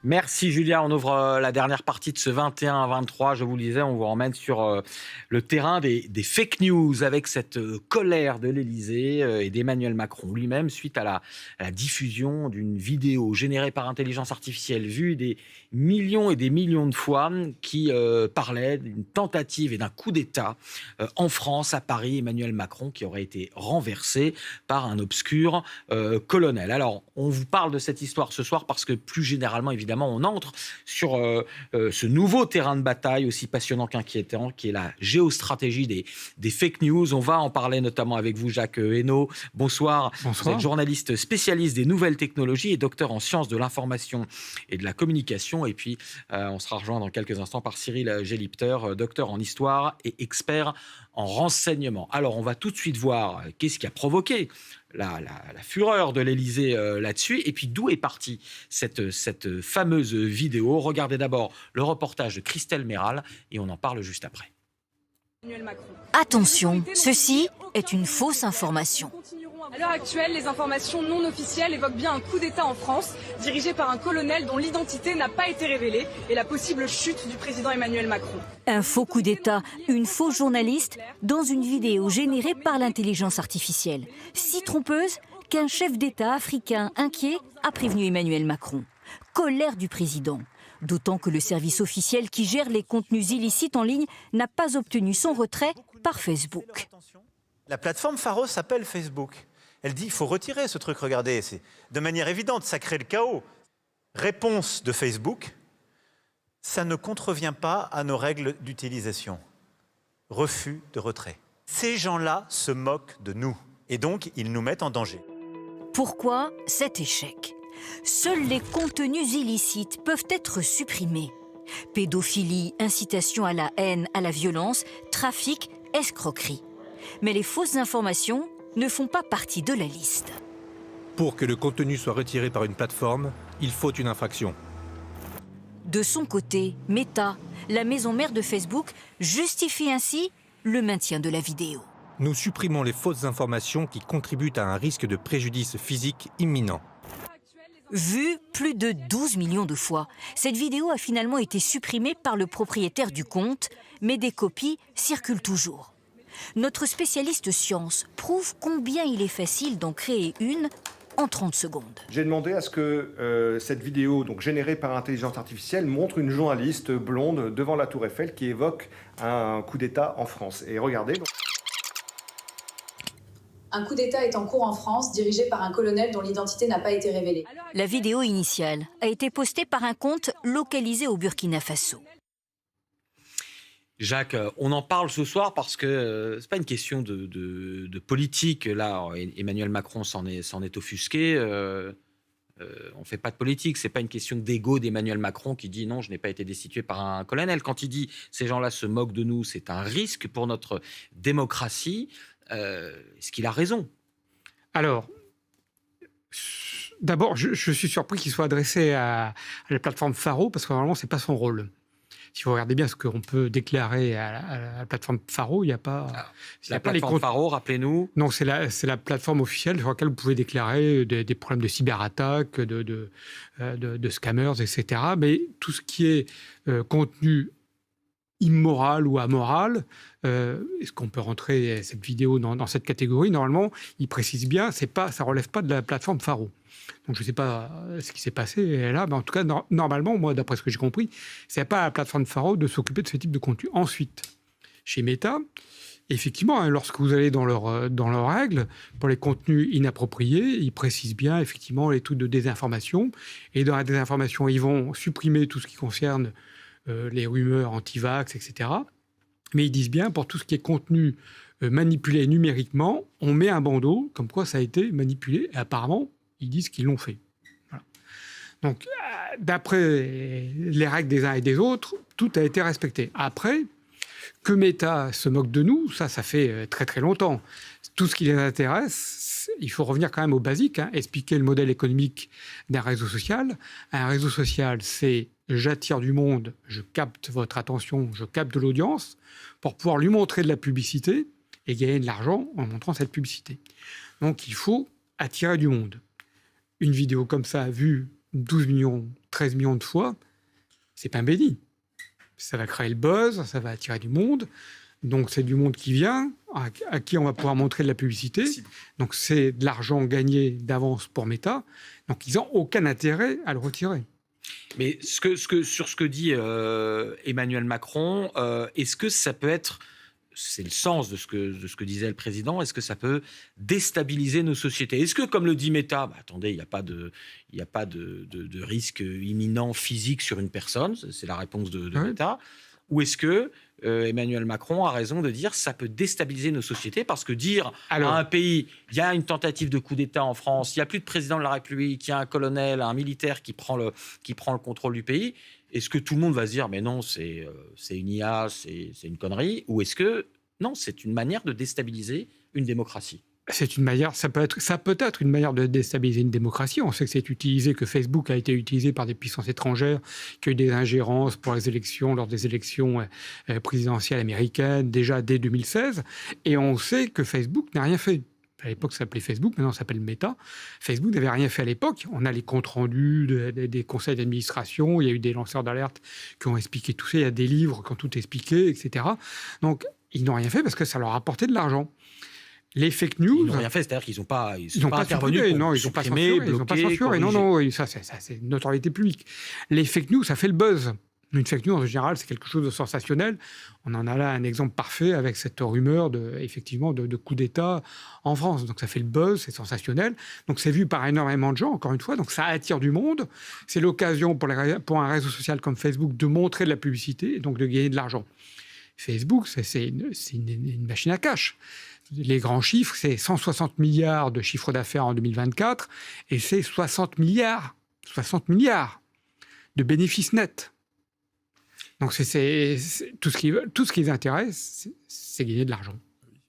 Merci Julia, on ouvre la dernière partie de ce 21 à 23. Je vous le disais, on vous emmène sur le terrain des fake news avec cette colère de l'Élysée et d'Emmanuel Macron lui-même suite à la diffusion d'une vidéo générée par intelligence artificielle vue des millions et des millions de fois qui parlait d'une tentative et d'un coup d'État en France, à Paris. Emmanuel Macron qui aurait été renversé par un obscur colonel. Alors, on vous parle de cette histoire ce soir parce que plus généralement, évidemment, on entre sur ce nouveau terrain de bataille aussi passionnant qu'inquiétant, qui est la géostratégie des fake news. On va en parler notamment avec vous, Jacques Hainaut. Bonsoir. Bonsoir. Vous êtes journaliste spécialiste des nouvelles technologies et docteur en sciences de l'information et de la communication. Et puis, on sera rejoint dans quelques instants par Cyril Gélipter, docteur en histoire et expert en renseignement. Alors, on va tout de suite voir qu'est-ce qui a provoqué la fureur de l'Élysée là-dessus, et puis d'où est partie cette fameuse vidéo. Regardez d'abord le reportage de Christelle Méral, et on en parle juste après. Attention, ceci est une fausse information. À l'heure actuelle, les informations non officielles évoquent bien un coup d'État en France, dirigé par un colonel dont l'identité n'a pas été révélée, et la possible chute du président Emmanuel Macron. Un faux coup d'État, une fausse journaliste dans une vidéo générée par l'intelligence artificielle. Si trompeuse qu'un chef d'État africain inquiet a prévenu Emmanuel Macron. Colère du président. D'autant que le service officiel qui gère les contenus illicites en ligne n'a pas obtenu son retrait par Facebook. La plateforme Pharos s'appelle Facebook. Elle dit, il faut retirer ce truc, regardez, c'est de manière évidente, ça crée le chaos. Réponse de Facebook, ça ne contrevient pas à nos règles d'utilisation. Refus de retrait. Ces gens-là se moquent de nous et donc ils nous mettent en danger. Pourquoi cet échec ? Seuls les contenus illicites peuvent être supprimés. Pédophilie, incitation à la haine, à la violence, trafic, escroquerie. Mais les fausses informations ne font pas partie de la liste. Pour que le contenu soit retiré par une plateforme, il faut une infraction. De son côté, Meta, la maison mère de Facebook, justifie ainsi le maintien de la vidéo. Nous supprimons les fausses informations qui contribuent à un risque de préjudice physique imminent. Vue plus de 12 millions de fois, cette vidéo a finalement été supprimée par le propriétaire du compte, mais des copies circulent toujours. Notre spécialiste science prouve combien il est facile d'en créer une en 30 secondes. J'ai demandé à ce que cette vidéo, donc générée par intelligence artificielle, montre une journaliste blonde devant la Tour Eiffel qui évoque un coup d'État en France. Et regardez. Un coup d'État est en cours en France, dirigé par un colonel dont l'identité n'a pas été révélée. La vidéo initiale a été postée par un compte localisé au Burkina Faso. Jacques, on en parle ce soir parce que c'est pas une question de politique. Là, Emmanuel Macron s'en est offusqué. On fait pas de politique. C'est pas une question d'ego d'Emmanuel Macron qui dit non, je n'ai pas été destitué par un colonel. Quand il dit ces gens-là se moquent de nous, c'est un risque pour notre démocratie. Est-ce qu'il a raison ? Alors, d'abord, je suis surpris qu'il soit adressé à la plateforme Pharos, parce que normalement, ce n'est pas son rôle. Si vous regardez bien ce qu'on peut déclarer à la plateforme Pharos, il n'y a pas... La plateforme Pharos, rappelez-nous. Non, c'est la plateforme officielle sur laquelle vous pouvez déclarer des problèmes de cyberattaques, de scammers, etc. Mais tout ce qui est contenu immoral ou amoral, est-ce qu'on peut rentrer cette vidéo dans cette catégorie ? Normalement, il précise bien, ça ne relève pas de la plateforme Pharos. Donc je ne sais pas ce qui s'est passé là, mais en tout cas, normalement, moi, d'après ce que j'ai compris, ce n'est pas à la plateforme Pharos de s'occuper de ce type de contenu. Ensuite, chez Meta, effectivement, lorsque vous allez dans leurs règles, pour les contenus inappropriés, ils précisent bien, effectivement, les trucs de désinformation. Et dans la désinformation, ils vont supprimer tout ce qui concerne les rumeurs anti-vax, etc. Mais ils disent bien, pour tout ce qui est contenu manipulé numériquement, on met un bandeau, comme quoi ça a été manipulé. Et apparemment, ils disent qu'ils l'ont fait. Voilà. Donc, d'après les règles des uns et des autres, tout a été respecté. Après, que Meta se moque de nous, ça fait très très longtemps. Tout ce qui les intéresse, il faut revenir quand même au basique, expliquer le modèle économique d'un réseau social. Un réseau social, c'est j'attire du monde, je capte votre attention, je capte de l'audience pour pouvoir lui montrer de la publicité et gagner de l'argent en montrant cette publicité. Donc il faut attirer du monde. Une vidéo comme ça, vue 12 millions 13 millions de fois, c'est pain béni. Ça va créer le buzz, ça va attirer du monde. Donc, c'est du monde qui vient, à qui on va pouvoir montrer de la publicité. Donc, c'est de l'argent gagné d'avance pour Meta. Donc, ils n'ont aucun intérêt à le retirer. Mais sur ce que dit Emmanuel Macron, est-ce que ça peut être, c'est le sens de ce que disait le président, est-ce que ça peut déstabiliser nos sociétés? Est-ce que, comme le dit Meta, attendez, il n'y a pas de risque imminent physique sur une personne, c'est la réponse de Meta, ou est-ce que Emmanuel Macron a raison de dire que ça peut déstabiliser nos sociétés, parce que dire à un pays, il y a une tentative de coup d'État en France, il n'y a plus de président de la République, il y a un colonel, un militaire qui prend le contrôle du pays, est-ce que tout le monde va se dire mais non, c'est une IA, c'est une connerie, ou est-ce que non, c'est une manière de déstabiliser une démocratie? C'est une manière, ça peut être une manière de déstabiliser une démocratie. On sait que c'est utilisé, que Facebook a été utilisé par des puissances étrangères, qu'il y a eu des ingérences pour les élections, lors des élections présidentielles américaines, déjà dès 2016. Et on sait que Facebook n'a rien fait. À l'époque, ça s'appelait Facebook, maintenant ça s'appelle Meta. Facebook n'avait rien fait à l'époque. On a les comptes rendus des conseils d'administration, il y a eu des lanceurs d'alerte qui ont expliqué tout ça, il y a des livres qui ont tout expliqué, etc. Donc, ils n'ont rien fait parce que ça leur a apporté de l'argent. Les fake news... Ils n'ont rien fait, c'est-à-dire qu'ils n'ont pas intervenu supprimé, pour non, ils n'ont pas censuré, bloquer, ils n'ont pas censuré. Non, oui, ça c'est une notoriété publique. Les fake news, ça fait le buzz. Une fake news, en général, c'est quelque chose de sensationnel. On en a là un exemple parfait avec cette rumeur de coup d'État en France. Donc ça fait le buzz, c'est sensationnel. Donc c'est vu par énormément de gens, encore une fois. Donc ça attire du monde. C'est l'occasion pour un réseau social comme Facebook de montrer de la publicité et donc de gagner de l'argent. Facebook, c'est une machine à cash. Les grands chiffres, c'est 160 milliards de chiffre d'affaires en 2024 et c'est 60 milliards de bénéfices nets. Donc, tout ce qui les intéresse, c'est gagner de l'argent.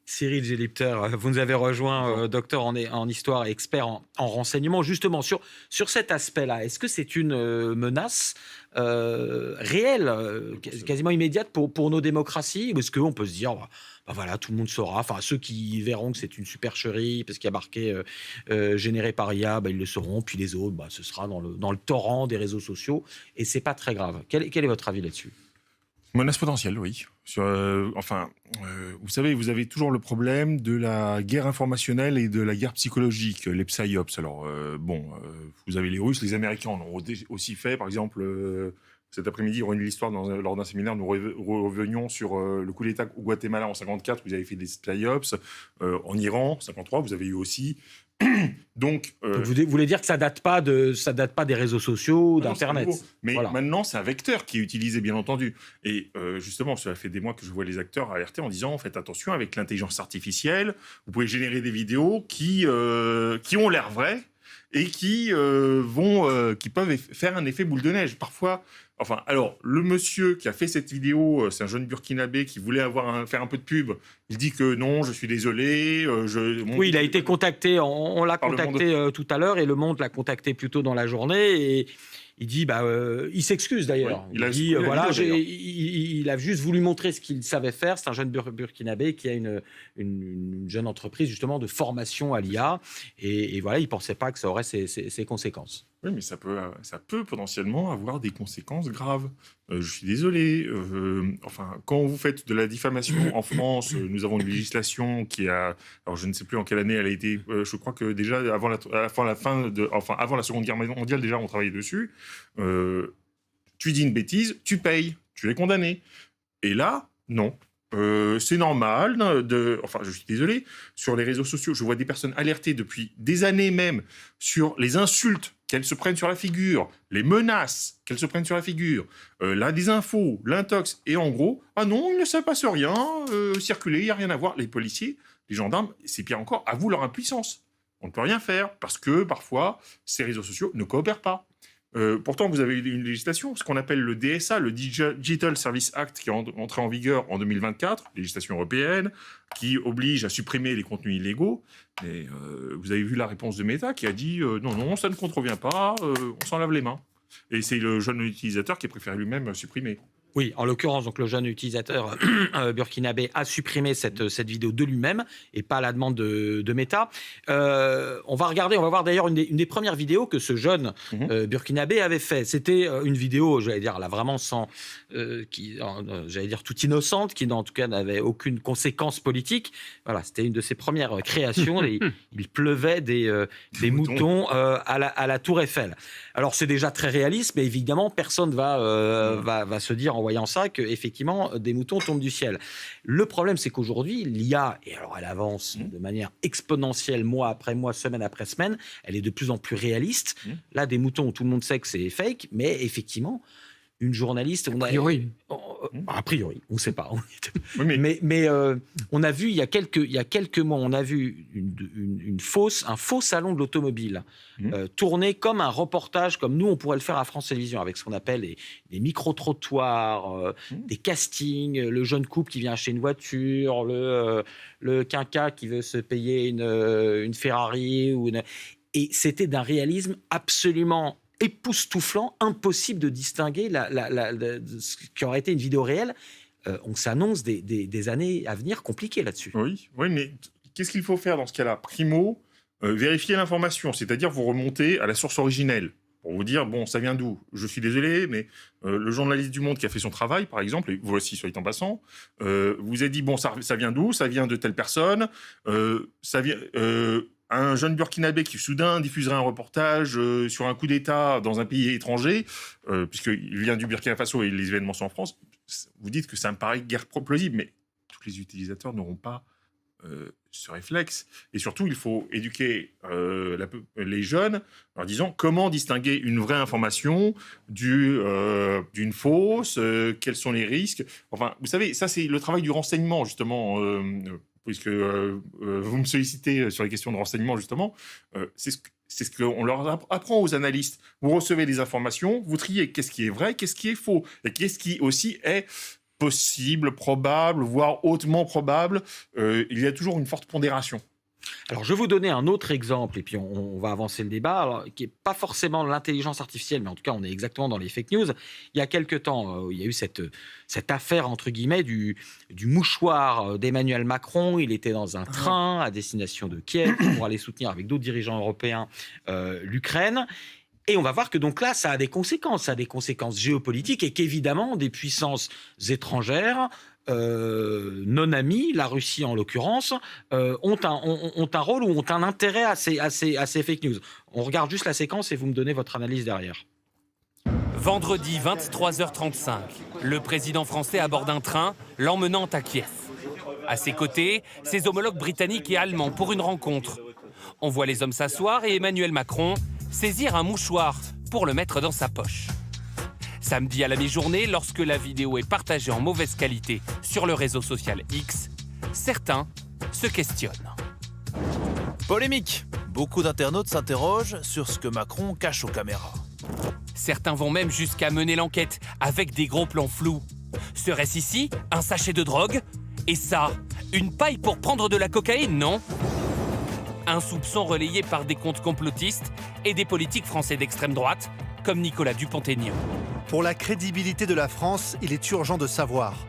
Cyril Gélipter, vous nous avez rejoint, docteur en histoire et expert en renseignement. Justement, sur cet aspect-là, est-ce que c'est une menace réelle, quasiment immédiate pour nos démocraties? Ou est-ce qu'on peut se dire, voilà, tout le monde saura, enfin ceux qui verront que c'est une supercherie, parce qu'il y a marqué généré par IA, ils le sauront, puis les autres, ce sera dans le torrent des réseaux sociaux, et c'est pas très grave. Quel est votre avis là-dessus? Menace potentielle, oui. Vous savez, vous avez toujours le problème de la guerre informationnelle et de la guerre psychologique, les psyops. Alors, vous avez les Russes, les Américains en ont aussi fait. Par exemple, cet après-midi, il y aura une histoire lors d'un séminaire. Nous revenions sur le coup d'État au Guatemala en 54. Vous avez fait des psyops. En Iran, en 53, vous avez eu aussi. Donc, vous voulez dire que ça date pas des réseaux sociaux, d'Internet. Mais maintenant, c'est un vecteur qui est utilisé, bien entendu. Et justement, cela fait des mois que je vois les acteurs alerter en disant, faites attention, avec l'intelligence artificielle, vous pouvez générer des vidéos qui ont l'air vraies et qui peuvent faire un effet boule de neige. Parfois, alors, le monsieur qui a fait cette vidéo, c'est un jeune burkinabé qui voulait faire un peu de pub. Il dit que non, je suis désolé. Oui, il a été contacté, on l'a contacté tout à l'heure, et Le Monde l'a contacté plus tôt dans la journée, et il dit, il s'excuse d'ailleurs. Oui, il a juste voulu montrer ce qu'il savait faire. C'est un jeune burkinabé qui a une jeune entreprise justement de formation à l'IA, et voilà, il ne pensait pas que ça aurait ces conséquences. Oui, mais ça peut potentiellement avoir des conséquences graves. Je suis désolé. Quand vous faites de la diffamation en France, nous avons une législation qui a... Alors, je ne sais plus en quelle année elle a été... je crois que déjà, avant la Seconde Guerre mondiale, déjà, on travaillait dessus. Tu dis une bêtise, tu payes. Tu es condamné. Et là, non. C'est normal. Je suis désolé. Sur les réseaux sociaux, je vois des personnes alertées depuis des années même sur les insultes qu'elles se prennent sur la figure, les menaces qu'elles se prennent sur la figure, la désinfo, l'intox. Et en gros, non, il ne se passe rien, circuler, il n'y a rien à voir. Les policiers, les gendarmes, c'est pire encore, avouent leur impuissance. On ne peut rien faire parce que parfois, ces réseaux sociaux ne coopèrent pas. Pourtant, vous avez une législation, ce qu'on appelle le DSA, le Digital Service Act, qui est entré en vigueur en 2024, législation européenne, qui oblige à supprimer les contenus illégaux. Mais vous avez vu la réponse de Meta qui a dit non, ça ne contrevient pas, on s'en lave les mains. Et c'est le jeune utilisateur qui a préféré lui-même supprimer. Oui, en l'occurrence, donc le jeune utilisateur burkinabé a supprimé cette vidéo de lui-même et pas à la demande de Meta. On va voir d'ailleurs une des premières vidéos que ce jeune burkinabé avait fait. C'était une vidéo, j'allais dire, là vraiment j'allais dire toute innocente, qui en tout cas n'avait aucune conséquence politique. Voilà, c'était une de ses premières créations. Il pleuvait des moutons à la Tour Eiffel. Alors c'est déjà très réaliste, mais évidemment personne va se dire en voyant ça qu'effectivement des moutons tombent du ciel. Le problème, c'est qu'aujourd'hui, l'IA, et alors elle avance de manière exponentielle mois après mois, semaine après semaine, elle est de plus en plus réaliste. Là, des moutons, tout le monde sait que c'est fake, mais effectivement, une journaliste... A priori, on ne sait pas. Oui, mais on a vu, il y a quelques mois, on a vu un faux salon de l'automobile tourné comme un reportage, comme nous, on pourrait le faire à France Télévisions, avec ce qu'on appelle des micro-trottoirs, des castings, le jeune couple qui vient acheter une voiture, le quinca qui veut se payer une Ferrari. Et c'était d'un réalisme absolument époustouflant, impossible de distinguer ce qui aurait été une vidéo réelle. On s'annonce des années à venir compliquées là-dessus. Oui, mais qu'est-ce qu'il faut faire dans ce cas-là ? Primo, vérifier l'information, c'est-à-dire vous remonter à la source originelle pour vous dire, bon, ça vient d'où ? Je suis désolé, mais le journaliste du Monde qui a fait son travail, par exemple, et vous aussi, soit dit en passant, vous a dit, bon, ça vient d'où ? Ça vient de telle personne, ça vient... un jeune burkinabé qui soudain diffuserait un reportage sur un coup d'État dans un pays étranger, puisqu'il vient du Burkina Faso et les événements sont en France, vous dites que ça me paraît guère plausible, mais tous les utilisateurs n'auront pas ce réflexe. Et surtout, il faut éduquer les jeunes en disant comment distinguer une vraie information d'une fausse, quels sont les risques. Enfin, vous savez, ça c'est le travail du renseignement, justement, puisque vous me sollicitez sur les questions de renseignement, justement, c'est ce qu'on leur apprend aux analystes. Vous recevez des informations, vous triez qu'est-ce qui est vrai, qu'est-ce qui est faux, et qu'est-ce qui aussi est possible, probable, voire hautement probable. Il y a toujours une forte pondération. Alors, je vais vous donner un autre exemple, et puis on va avancer le débat, alors, qui n'est pas forcément l'intelligence artificielle, mais en tout cas, on est exactement dans les fake news. Il y a quelque temps, il y a eu cette affaire, entre guillemets, du mouchoir d'Emmanuel Macron. Il était dans un train à destination de Kiev pour aller soutenir avec d'autres dirigeants européens l'Ukraine. Et on va voir que donc là, ça a des conséquences géopolitiques, et qu'évidemment, des puissances étrangères non amis, la Russie en l'occurrence, ont un rôle ou ont un intérêt à ces fake news. On regarde juste la séquence et vous me donnez votre analyse derrière. Vendredi 23h35, le président français aborde un train l'emmenant à Kiev. À ses côtés, ses homologues britanniques et allemands pour une rencontre. On voit les hommes s'asseoir et Emmanuel Macron saisir un mouchoir pour le mettre dans sa poche. Samedi à la mi-journée, lorsque la vidéo est partagée en mauvaise qualité sur le réseau social X, certains se questionnent. Polémique. Beaucoup d'internautes s'interrogent sur ce que Macron cache aux caméras. Certains vont même jusqu'à mener l'enquête avec des gros plans flous. Serait-ce ici un sachet de drogue ? Et ça, une paille pour prendre de la cocaïne, non ? Un soupçon relayé par des comptes complotistes et des politiques français d'extrême droite, comme Nicolas Dupont-Aignan. Pour la crédibilité de la France, il est urgent de savoir.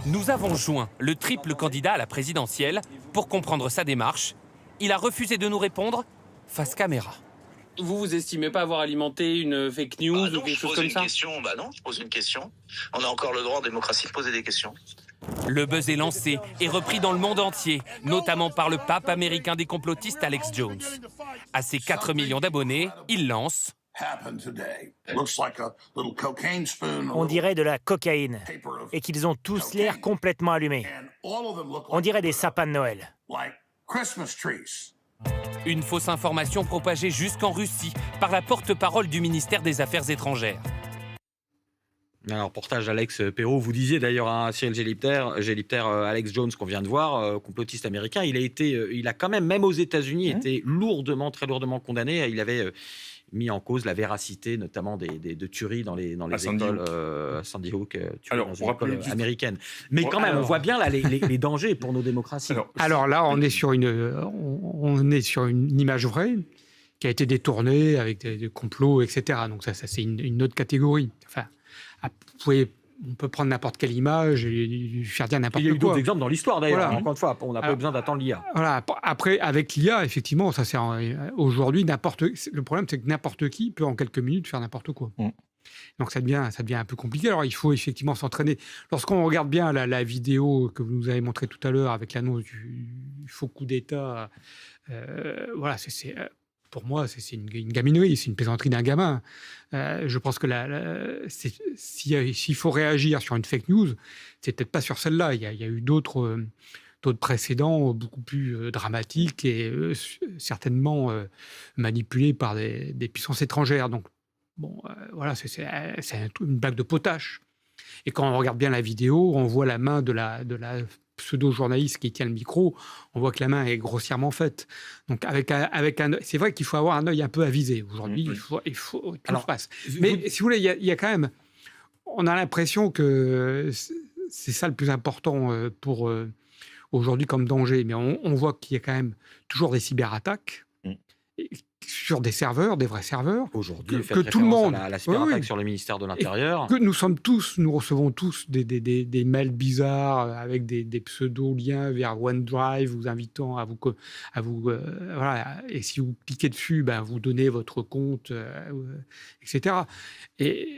Nous avons joint le triple candidat à la présidentielle pour comprendre sa démarche. Il a refusé de nous répondre face caméra. Vous estimez pas avoir alimenté une fake news ou quelque chose comme ça ? Non, je pose une question. On a encore le droit en démocratie de poser des questions. Le buzz est lancé et repris dans le monde entier, notamment par le pape américain des complotistes Alex Jones. À ses 4 millions d'abonnés, il lance... On dirait de la cocaïne et qu'ils ont tous l'air complètement allumés. On dirait des sapins de Noël. Une fausse information propagée jusqu'en Russie par la porte-parole du ministère des Affaires étrangères. Un reportage d'Alex Perrault. Vous disiez d'ailleurs à Cyril Gélipter, Alex Jones qu'on vient de voir, complotiste américain, il a quand même aux États-Unis, été très lourdement condamné. Il avait mis en cause la véracité, notamment de tueries dans les écoles à Sandy Hook, dans une école américaine. Mais quand même, on voit bien là, les dangers pour nos démocraties. Alors là, on est sur une image vraie qui a été détournée avec des complots, etc. Donc ça c'est une autre catégorie. Enfin, vous pouvez on peut prendre n'importe quelle image et lui faire dire n'importe quoi. Il y a eu d'autres exemples dans l'histoire, d'ailleurs. Voilà. Encore une fois, on n'a pas besoin d'attendre l'IA. Voilà. Après, avec l'IA, effectivement, ça sert. Aujourd'hui, le problème, c'est que n'importe qui peut en quelques minutes faire n'importe quoi. Donc ça devient un peu compliqué. Alors il faut effectivement s'entraîner. Lorsqu'on regarde bien la vidéo que vous nous avez montrée tout à l'heure avec l'annonce du faux coup d'État, voilà, pour moi, c'est une gaminerie, c'est une plaisanterie d'un gamin. Je pense que s'il faut réagir sur une fake news, c'est peut-être pas sur celle-là. Il y a eu d'autres précédents beaucoup plus dramatiques et certainement manipulés par des puissances étrangères. Donc, bon, voilà, c'est une blague de potache. Et quand on regarde bien la vidéo, on voit la main de la pseudo-journaliste qui tient le micro, on voit que la main est grossièrement faite. Donc, c'est vrai qu'il faut avoir un œil un peu avisé. Aujourd'hui, il faut tout se passe. Mais si vous voulez, il y a quand même... On a l'impression que c'est ça le plus important pour aujourd'hui comme danger. Mais on voit qu'il y a quand même toujours des cyberattaques sur des serveurs, des vrais serveurs. Aujourd'hui, que tout le monde... la cyberattaque sur le ministère de l'Intérieur. Que nous recevons tous des mails bizarres avec des pseudo-liens vers OneDrive vous invitant à vous voilà. Et si vous cliquez dessus, vous donnez votre compte, etc. Et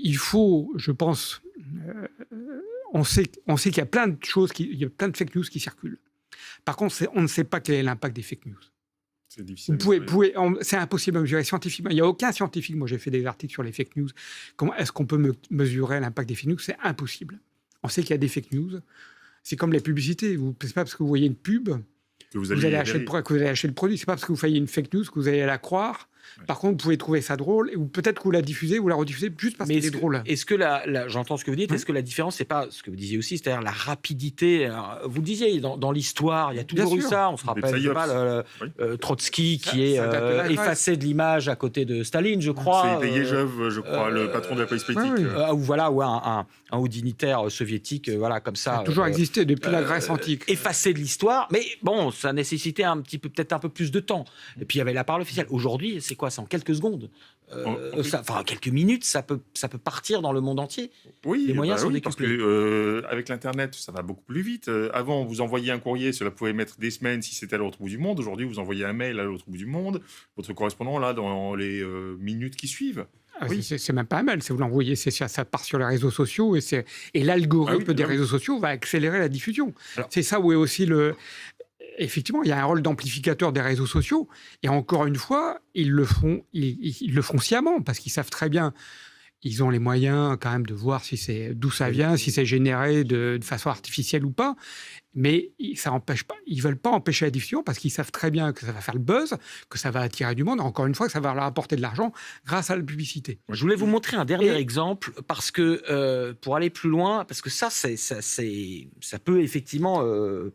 il faut, je pense... on sait qu'il y a plein de choses, il y a plein de fake news qui circulent. Par contre, on ne sait pas quel est l'impact des fake news. C'est difficile. C'est impossible à mesurer scientifiquement. Il n'y a aucun scientifique. Moi, j'ai fait des articles sur les fake news. Comment est-ce qu'on peut mesurer l'impact des fake news ? C'est impossible. On sait qu'il y a des fake news. C'est comme les publicités. C'est pas parce que vous voyez une pub que vous allez acheter le produit. C'est pas parce que vous voyez une fake news que vous allez la croire. Par contre, vous pouvez trouver ça drôle, ou peut-être que vous la diffusez ou la rediffusez juste parce qu'elle est drôle. Est-ce que j'entends ce que vous dites, est-ce que la différence, c'est pas ce que vous disiez aussi, c'est-à-dire la rapidité. Alors, vous le disiez, dans l'histoire, il y a toujours eu ça. On se rappelle Trotsky qui est effacé de l'image à côté de Staline, je crois. C'est Yezhov, je crois, le patron de la police politique. Ou un haut dignitaire soviétique, voilà, comme ça. Ça a toujours existé depuis la Grèce antique. Effacé de l'histoire, mais bon, ça nécessitait peut-être un peu plus de temps. Et puis il y avait la parole officielle. Aujourd'hui, c'est quoi ? C'est en quelques secondes. En quelques minutes, ça peut partir dans le monde entier. Oui, les moyens sont décuplés. Parce que avec l'Internet, ça va beaucoup plus vite. Avant, vous envoyiez un courrier, cela pouvait mettre des semaines si c'était à l'autre bout du monde. Aujourd'hui, vous envoyez un mail à l'autre bout du monde. Votre correspondant, là, dans les minutes qui suivent. Oui, c'est même pas un mail, c'est vous l'envoyez, ça part sur les réseaux sociaux et l'algorithme des réseaux sociaux va accélérer la diffusion. Alors, c'est ça où est aussi effectivement, il y a un rôle d'amplificateur des réseaux sociaux. Et encore une fois, ils le font sciemment parce qu'ils savent très bien. Ils ont les moyens quand même de voir d'où ça vient, si c'est généré de façon artificielle ou pas. Mais ça empêche pas. Ils veulent pas empêcher la diffusion parce qu'ils savent très bien que ça va faire le buzz, que ça va attirer du monde. Encore une fois, que ça va leur apporter de l'argent grâce à la publicité. Je voulais vous montrer un dernier exemple parce que pour aller plus loin, parce que ça peut effectivement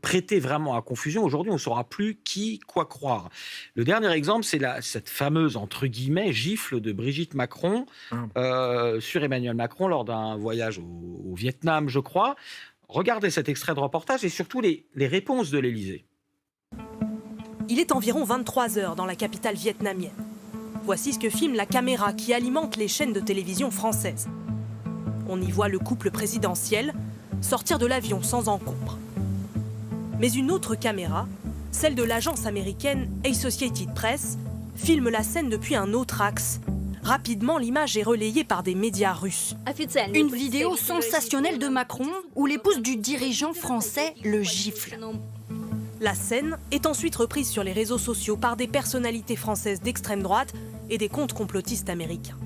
prêter vraiment à confusion. Aujourd'hui, on ne saura plus quoi croire. Le dernier exemple, c'est cette fameuse entre guillemets gifle de Brigitte Macron sur Emmanuel Macron lors d'un voyage au Vietnam, je crois. Regardez cet extrait de reportage et surtout les réponses de l'Élysée. Il est environ 23h dans la capitale vietnamienne. Voici ce que filme la caméra qui alimente les chaînes de télévision françaises. On y voit le couple présidentiel sortir de l'avion sans encombre. Mais une autre caméra, celle de l'agence américaine Associated Press, filme la scène depuis un autre axe. Rapidement, l'image est relayée par des médias russes. Une vidéo sensationnelle de Macron où l'épouse du dirigeant français le gifle. La scène est ensuite reprise sur les réseaux sociaux par des personnalités françaises d'extrême droite et des comptes complotistes américains.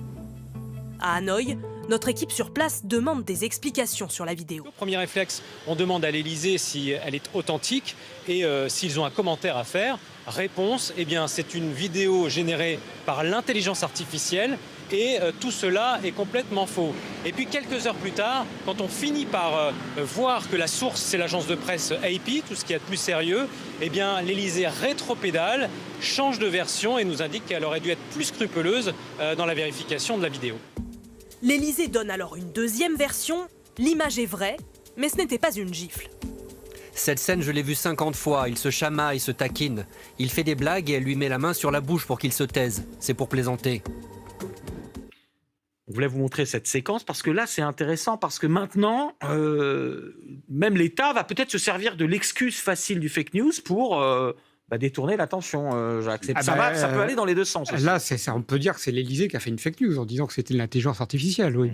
À Hanoï, notre équipe sur place demande des explications sur la vidéo. Premier réflexe, on demande à l'Élysée si elle est authentique et s'ils ont un commentaire à faire. Réponse, c'est une vidéo générée par l'intelligence artificielle et tout cela est complètement faux. Et puis quelques heures plus tard, quand on finit par voir que la source c'est l'agence de presse AP, tout ce qui est de plus sérieux, l'Élysée rétropédale, change de version et nous indique qu'elle aurait dû être plus scrupuleuse dans la vérification de la vidéo. L'Élysée donne alors une deuxième version. L'image est vraie, mais ce n'était pas une gifle. Cette scène, je l'ai vue 50 fois. Il se chamaille, se taquine. Il fait des blagues et elle lui met la main sur la bouche pour qu'il se taise. C'est pour plaisanter. On voulait vous montrer cette séquence parce que là, c'est intéressant parce que maintenant, même l'État va peut-être se servir de l'excuse facile du fake news pour détourner l'attention, Jacques. Ça peut aller dans les deux sens aussi. Là, on peut dire que c'est l'Élysée qui a fait une fake news en disant que c'était de l'intelligence artificielle, oui.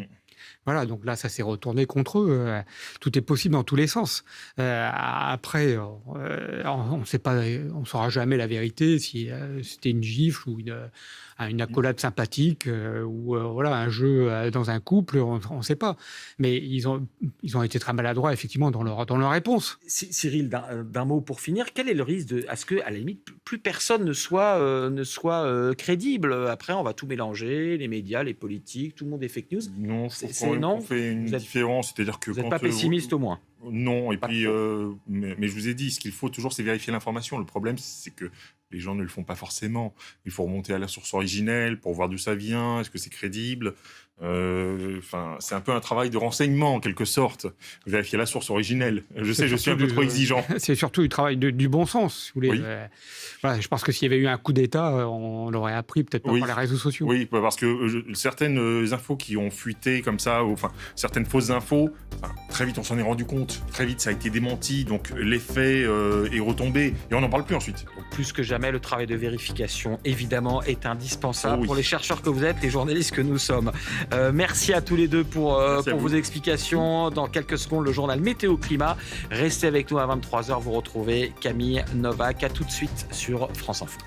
Voilà, donc là, ça s'est retourné contre eux. Tout est possible dans tous les sens. Après, on ne sait pas, on ne saura jamais la vérité si c'était une gifle ou une accolade sympathique ou un jeu dans un couple, on ne sait pas. Mais ils ont été très maladroits, effectivement, dans leur réponse. Cyril, d'un mot pour finir, quel est le risque à ce que, à la limite, plus personne ne soit crédible? Après, on va tout mélanger, les médias, les politiques, tout le monde est fake news. Non, on fait une différence, c'est-à-dire que vous n'êtes pas pessimiste au moins. Non, et puis, mais je vous ai dit, ce qu'il faut toujours, c'est vérifier l'information. Le problème, c'est que les gens ne le font pas forcément. Il faut remonter à la source originelle pour voir d'où ça vient, est-ce que c'est crédible. C'est un peu un travail de renseignement, en quelque sorte. Vérifier la source originelle. Je sais, je suis un peu trop exigeant. C'est surtout du travail du bon sens, si vous voulez. Oui. Je pense que s'il y avait eu un coup d'État, on l'aurait appris peut-être pas par les réseaux sociaux. Oui, parce que certaines infos qui ont fuité comme ça, certaines fausses infos, très vite on s'en est rendu compte. Très vite ça a été démenti, donc l'effet est retombé et on n'en parle plus ensuite. Donc, plus que jamais, le travail de vérification, évidemment, est indispensable pour les chercheurs que vous êtes, les journalistes que nous sommes. Merci à tous les deux pour vos explications. Dans quelques secondes, le journal Météo Climat. Restez avec nous à 23h, vous retrouvez Camille Novak. À tout de suite sur France Info.